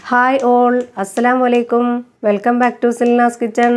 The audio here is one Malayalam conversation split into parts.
ഹായ് ഓൾ, അസ്സലാമു അലൈക്കും. Welcome back to Silnas kitchen.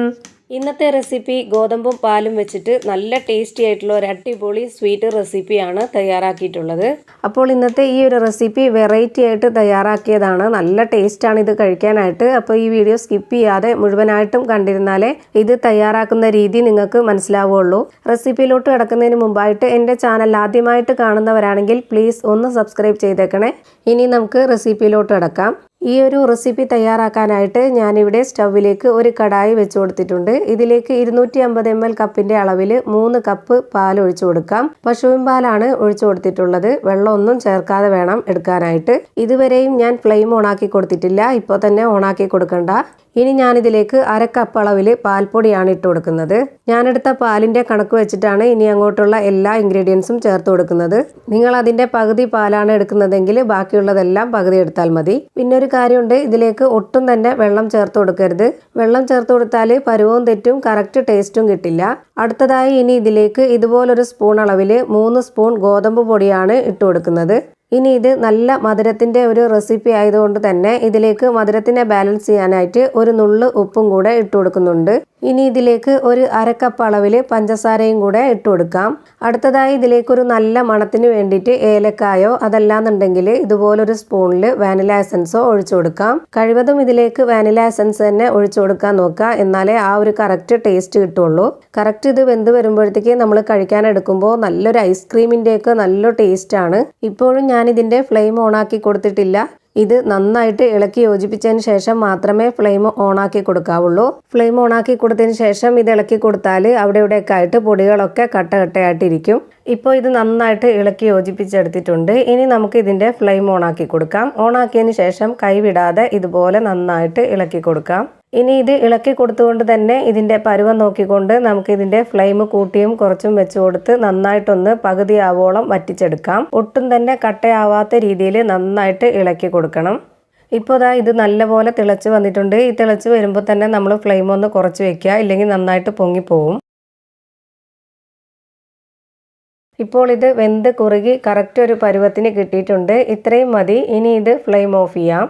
ഇന്നത്തെ റെസിപ്പി ഗോതമ്പും പാലും വെച്ചിട്ട് നല്ല ടേസ്റ്റി ആയിട്ടുള്ള ഒരു അടിപൊളി സ്വീറ്റ് റെസിപ്പിയാണ് തയ്യാറാക്കിയിട്ടുള്ളത്. അപ്പോൾ ഇന്നത്തെ ഈ ഒരു റെസിപ്പി വെറൈറ്റി ആയിട്ട് തയ്യാറാക്കിയതാണ്. നല്ല ടേസ്റ്റാണ് ഇത് കഴിക്കാനായിട്ട്. അപ്പോൾ ഈ വീഡിയോ സ്കിപ്പ് ചെയ്യാതെ മുഴുവനായിട്ടും കണ്ടിരുന്നാലേ ഇത് തയ്യാറാക്കുന്ന രീതി നിങ്ങൾക്ക് മനസ്സിലാവുള്ളൂ. റെസിപ്പിയിലോട്ട് കിടക്കുന്നതിന് മുമ്പായിട്ട് എൻ്റെ ചാനൽ ആദ്യമായിട്ട് കാണുന്നവരാണെങ്കിൽ പ്ലീസ് ഒന്ന് സബ്സ്ക്രൈബ് ചെയ്തേക്കണേ. ഇനി നമുക്ക് റെസിപ്പിയിലോട്ട് കിടക്കാം. ഈ ഒരു റെസിപ്പി തയ്യാറാക്കാനായിട്ട് ഞാനിവിടെ സ്റ്റൗവിലേക്ക് ഒരു കടായി വെച്ച് കൊടുത്തിട്ടുണ്ട്. ഇതിലേക്ക് 250 ml കപ്പിൻ്റെ അളവിൽ 3 കപ്പ് പാൽ ഒഴിച്ചു കൊടുക്കാം. പശുവിൻ പാലാണ് ഒഴിച്ചു കൊടുത്തിട്ടുള്ളത്. വെള്ളമൊന്നും ചേർക്കാതെ വേണം എടുക്കാനായിട്ട്. ഇതുവരെയും ഞാൻ ഫ്ലെയിം ഓണാക്കി കൊടുത്തിട്ടില്ല. ഇപ്പോൾ തന്നെ ഓണാക്കി കൊടുക്കണ്ട. ഇനി ഞാനിതിലേക്ക് 1/2 കപ്പ് അളവിൽ പാൽപ്പൊടിയാണ് ഇട്ട് കൊടുക്കുന്നത്. ഞാനെടുത്ത പാലിൻ്റെ കണക്ക് വെച്ചിട്ടാണ് ഇനി അങ്ങോട്ടുള്ള എല്ലാ ഇൻഗ്രീഡിയൻസും ചേർത്ത് കൊടുക്കുന്നത്. നിങ്ങൾ അതിൻ്റെ പകുതി പാലാണ് എടുക്കുന്നതെങ്കിൽ ബാക്കിയുള്ളതെല്ലാം പകുതി എടുത്താൽ മതി. പിന്നെ ഒരു കാര്യമുണ്ട്, ഇതിലേക്ക് ഒട്ടും തന്നെ വെള്ളം ചേർത്ത് കൊടുക്കരുത്. വെള്ളം ചേർത്ത് കൊടുത്താൽ പരുവവും തെറ്റും, കറക്റ്റ് ടേസ്റ്റും കിട്ടില്ല. അടുത്തതായി ഇനി ഇതിലേക്ക് ഇതുപോലൊരു സ്പൂൺ അളവിൽ 3 സ്പൂൺ ഗോതമ്പ് പൊടിയാണ് ഇട്ട് കൊടുക്കുന്നത്. ഇനി ഇത് നല്ല മധുരത്തിൻ്റെ ഒരു റെസിപ്പി ആയതുകൊണ്ട് തന്നെ ഇതിലേക്ക് മധുരത്തിനെ ബാലൻസ് ചെയ്യാനായിട്ട് ഒരു നുള്ള് ഉപ്പും കൂടെ ഇട്ട് കൊടുക്കുന്നുണ്ട്. ഇനി ഇതിലേക്ക് ഒരു 1/2 കപ്പ് അളവിൽ പഞ്ചസാരയും കൂടെ ഇട്ട് കൊടുക്കാം. അടുത്തതായി ഇതിലേക്ക് ഒരു നല്ല മണത്തിന് വേണ്ടിയിട്ട് ഏലക്കായോ അതല്ലാന്നുണ്ടെങ്കിൽ ഇതുപോലൊരു സ്പൂണിൽ വാനില എസൻസോ ഒഴിച്ചു കൊടുക്കാം. കഴിവതും ഇതിലേക്ക് വാനില എസൻസ് തന്നെ ഒഴിച്ചു കൊടുക്കാൻ നോക്കുക, എന്നാലേ ആ ഒരു കറക്റ്റ് ടേസ്റ്റ് കിട്ടുള്ളൂ. കറക്റ്റ് ഇത് വെന്ത് വരുമ്പോഴത്തേക്ക് നമ്മൾ കഴിക്കാൻ എടുക്കുമ്പോൾ നല്ലൊരു ഐസ്ക്രീമിൻ്റെയൊക്കെ നല്ല ടേസ്റ്റാണ്. ഇപ്പോഴും ഞാനിതിൻ്റെ ഫ്ലെയിം ഓണാക്കി കൊടുത്തിട്ടില്ല. ഇത് നന്നായിട്ട് ഇളക്കി യോജിപ്പിച്ചതിന് ശേഷം മാത്രമേ ഫ്ലെയിം ഓണാക്കി കൊടുക്കാവുള്ളൂ. ഫ്ലെയിം ഓണാക്കി കൊടുത്തതിന് ശേഷം ഇത് ഇളക്കി കൊടുത്താൽ അവിടെ ഇവിടെയൊക്കെ ആയിട്ട് പൊടികളൊക്കെ കട്ടയായിട്ടിരിക്കും. ഇപ്പോൾ ഇത് നന്നായിട്ട് ഇളക്കി യോജിപ്പിച്ചെടുത്തിട്ടുണ്ട്. ഇനി നമുക്ക് ഇതിൻ്റെ ഫ്ലെയിം ഓണാക്കി കൊടുക്കാം. ഓണാക്കിയതിന് ശേഷം കൈവിടാതെ ഇതുപോലെ നന്നായിട്ട് ഇളക്കി കൊടുക്കാം. ഇനി ഇത് ഇളക്കി കൊടുത്തുകൊണ്ട് തന്നെ ഇതിൻ്റെ പരുവം നോക്കിക്കൊണ്ട് നമുക്ക് ഇതിൻ്റെ ഫ്ലെയിം കൂട്ടിയും കുറച്ചും വെച്ച് കൊടുത്ത് നന്നായിട്ടൊന്ന് പകുതി ആവോളം വറ്റിച്ചെടുക്കാം. ഒട്ടും തന്നെ കട്ടയാവാത്ത രീതിയിൽ നന്നായിട്ട് ഇളക്കി കൊടുക്കണം. ഇപ്പോൾ ഇത് നല്ലപോലെ തിളച്ച് വന്നിട്ടുണ്ട്. ഈ തിളച്ച് വരുമ്പോൾ തന്നെ നമ്മൾ ഫ്ലെയിം ഒന്ന് കുറച്ച് വെക്കുക, ഇല്ലെങ്കിൽ നന്നായിട്ട് പൊങ്ങിപ്പോവും. ഇപ്പോൾ ഇത് വെന്ത് കുറുകി കറക്റ്റ് ഒരു പരുവത്തിന് കിട്ടിയിട്ടുണ്ട്. ഇത്രയും മതി. ഇനി ഇത് ഫ്ലെയിം ഓഫ് ചെയ്യാം.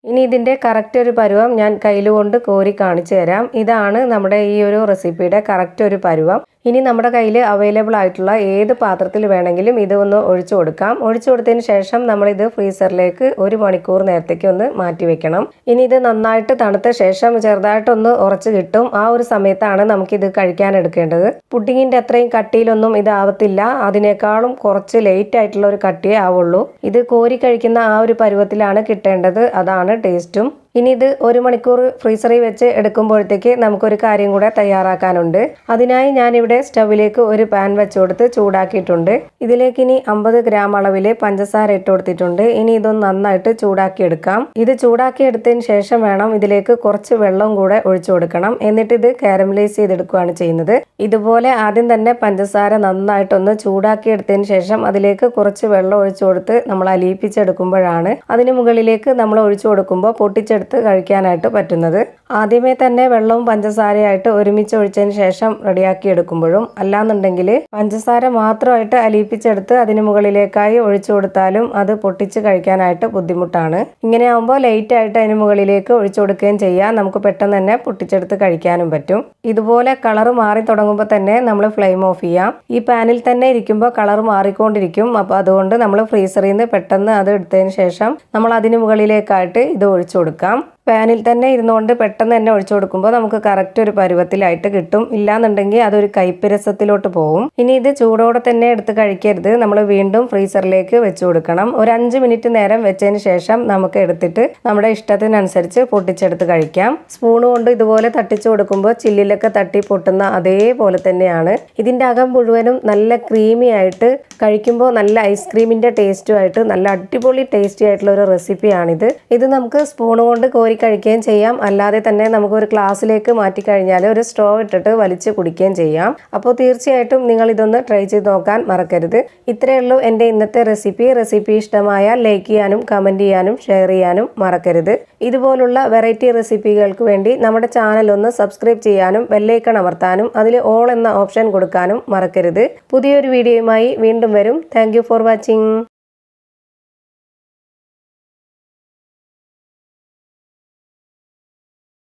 ഇനി ഇതിൻ്റെ കറക്റ്റ് ഒരു പരുവം ഞാൻ കയ്യിലുകൊണ്ട് കോരി കാണിച്ചു തരാം. ഇതാണ് നമ്മുടെ ഈ ഒരു റെസിപ്പിയുടെ കറക്റ്റ് ഒരു പരുവം. ഇനി നമ്മുടെ കയ്യിൽ അവൈലബിൾ ആയിട്ടുള്ള ഏത് പാത്രത്തിൽ വേണമെങ്കിലും ഇത് ഒന്ന് ഒഴിച്ചു കൊടുക്കാം. ഒഴിച്ചു കൊടുത്തതിന് ശേഷം നമ്മളിത് ഫ്രീസറിലേക്ക് 1 മണിക്കൂർ നേരത്തേക്ക് ഒന്ന് മാറ്റി വെക്കണം. ഇനി ഇത് നന്നായിട്ട് തണുത്ത ശേഷം ചെറുതായിട്ടൊന്ന് ഉറച്ച് കിട്ടും. ആ ഒരു സമയത്താണ് നമുക്കിത് കഴിക്കാൻ എടുക്കേണ്ടത്. പുഡിങ്ങിൻ്റെ അത്രയും കട്ടിയിലൊന്നും ഇതാവത്തില്ല. അതിനേക്കാളും കുറച്ച് ലേറ്റ് ആയിട്ടുള്ള ഒരു കട്ടിയേ ആവുള്ളൂ. ഇത് കോരി കഴിക്കുന്ന ആ ഒരു പരുവത്തിലാണ് കിട്ടേണ്ടത്. അതാണ് ടേസ്റ്റും. ഇനി ഇത് 1 മണിക്കൂർ ഫ്രീസറിൽ വെച്ച് എടുക്കുമ്പോഴത്തേക്ക് നമുക്കൊരു കാര്യം കൂടെ തയ്യാറാക്കാനുണ്ട്. അതിനായി ഞാനിവിടെ സ്റ്റവിലേക്ക് ഒരു പാൻ വെച്ച് കൊടുത്ത് ചൂടാക്കിയിട്ടുണ്ട്. ഇതിലേക്ക് ഇനി 50 ഗ്രാം അളവിൽ പഞ്ചസാര ഇട്ട് കൊടുത്തിട്ടുണ്ട്. ഇനി ഇതൊന്ന് നന്നായിട്ട് ചൂടാക്കി എടുക്കാം. ഇത് ചൂടാക്കി എടുത്തതിന് ശേഷം വേണം ഇതിലേക്ക് കുറച്ച് വെള്ളം കൂടെ ഒഴിച്ചു കൊടുക്കണം. എന്നിട്ട് ഇത് കാരമലൈസ് ചെയ്തെടുക്കുകയാണ് ചെയ്യുന്നത്. ഇതുപോലെ ആദ്യം തന്നെ പഞ്ചസാര നന്നായിട്ടൊന്ന് ചൂടാക്കി എടുത്തതിന് ശേഷം അതിലേക്ക് കുറച്ച് വെള്ളം ഒഴിച്ചു കൊടുത്ത് നമ്മൾ അലിയിപ്പിച്ചെടുക്കുമ്പോഴാണ് അതിന് മുകളിലേക്ക് നമ്മൾ ഒഴിച്ചു കൊടുക്കുമ്പോൾ പൊട്ടിച്ചെടുത്ത് കഴിക്കാനായിട്ട് പറ്റുന്നത്. ആദ്യമേ തന്നെ വെള്ളവും പഞ്ചസാരയായിട്ട് ഒരുമിച്ച് ഒഴിച്ചതിന് ശേഷം റെഡിയാക്കി എടുക്കുമ്പോഴും അല്ലാന്നുണ്ടെങ്കിൽ പഞ്ചസാര മാത്രമായിട്ട് അലിയിപ്പിച്ചെടുത്ത് അതിന് മുകളിലേക്കായി ഒഴിച്ചു കൊടുത്താലും അത് പൊട്ടിച്ച് കഴിക്കാനായിട്ട് ബുദ്ധിമുട്ടാണ്. ഇങ്ങനെ ആകുമ്പോൾ ലൈറ്റ് ആയിട്ട് അതിന് മുകളിലേക്ക് ഒഴിച്ചു കൊടുക്കുകയും ചെയ്യാം. നമുക്ക് പെട്ടെന്ന് തന്നെ പൊട്ടിച്ചെടുത്ത് കഴിക്കാനും പറ്റും. ഇതുപോലെ കളർ മാറി തുടങ്ങുമ്പോൾ തന്നെ നമ്മൾ ഫ്ലെയിം ഓഫ് ചെയ്യാം. ഈ പാനിൽ തന്നെ ഇരിക്കുമ്പോൾ കളർ മാറിക്കൊണ്ടിരിക്കും. അപ്പോൾ അതുകൊണ്ട് നമ്മൾ ഫ്രീസറിൽ നിന്ന് പെട്ടെന്ന് അത് എടുത്തതിന് ശേഷം നമ്മൾ അതിന് മുകളിലേക്കായിട്ട് ഇത് ഒഴിച്ചു കൊടുക്കാം. പാനിൽ തന്നെ ഇരുന്നുകൊണ്ട് പെട്ടെന്ന് തന്നെ ഒഴിച്ചു കൊടുക്കുമ്പോൾ നമുക്ക് കറക്റ്റ് ഒരു പരുവത്തിലായിട്ട് കിട്ടും. ഇല്ലാന്നുണ്ടെങ്കിൽ അതൊരു കയ്പ്പ് രസത്തിലോട്ട് പോകും. ഇനി ഇത് ചൂടോടെ തന്നെ എടുത്ത് കഴിക്കരുത്. നമ്മൾ വീണ്ടും ഫ്രീസറിലേക്ക് വെച്ച് കൊടുക്കണം. ഒരു 5 മിനിറ്റ് നേരം വെച്ചതിന് ശേഷം നമുക്ക് എടുത്തിട്ട് നമ്മുടെ ഇഷ്ടത്തിനനുസരിച്ച് പൊട്ടിച്ചെടുത്ത് കഴിക്കാം. സ്പൂൺ കൊണ്ട് ഇതുപോലെ തട്ടിച്ചു കൊടുക്കുമ്പോൾ ചില്ലിലൊക്കെ തട്ടി പൊട്ടുന്ന അതേപോലെ തന്നെയാണ്. ഇതിൻ്റെ അകം മുഴുവനും നല്ല ക്രീമി ആയിട്ട് കഴിക്കുമ്പോൾ നല്ല ഐസ്ക്രീമിൻ്റെ ടേസ്റ്റുമായിട്ട് നല്ല അടിപൊളി ടേസ്റ്റി ആയിട്ടുള്ള ഒരു റെസിപ്പിയാണിത്. ഇത് നമുക്ക് സ്പൂൺ കൊണ്ട് കോരി കഴിക്കുകയും ചെയ്യാം. അല്ലാതെ തന്നെ നമുക്കൊരു ഗ്ലാസ്സിലേക്ക് മാറ്റി കഴിഞ്ഞാൽ ഒരു സ്ട്രോ ഇട്ടിട്ട് വലിച്ച് കുടിക്കുകയും ചെയ്യാം. അപ്പോൾ തീർച്ചയായിട്ടും നിങ്ങൾ ഇതൊന്ന് ട്രൈ ചെയ്ത് നോക്കാൻ മറക്കരുത്. ഇത്രയേ ഉള്ളൂ എൻ്റെ ഇന്നത്തെ റെസിപ്പി ഇഷ്ടമായാൽ ലൈക്ക് ചെയ്യാനും കമൻറ്റ് ചെയ്യാനും ഷെയർ ചെയ്യാനും മറക്കരുത്. ഇതുപോലുള്ള വെറൈറ്റി റെസിപ്പികൾക്ക് വേണ്ടി നമ്മുടെ ചാനൽ ഒന്ന് സബ്സ്ക്രൈബ് ചെയ്യാനും ബെല്ലൈക്കൺ അമർത്താനും അതിൽ ഓൾ എന്ന ഓപ്ഷൻ കൊടുക്കാനും മറക്കരുത്. പുതിയൊരു വീഡിയോയുമായി വീണ്ടും വരും. Thank you for watching.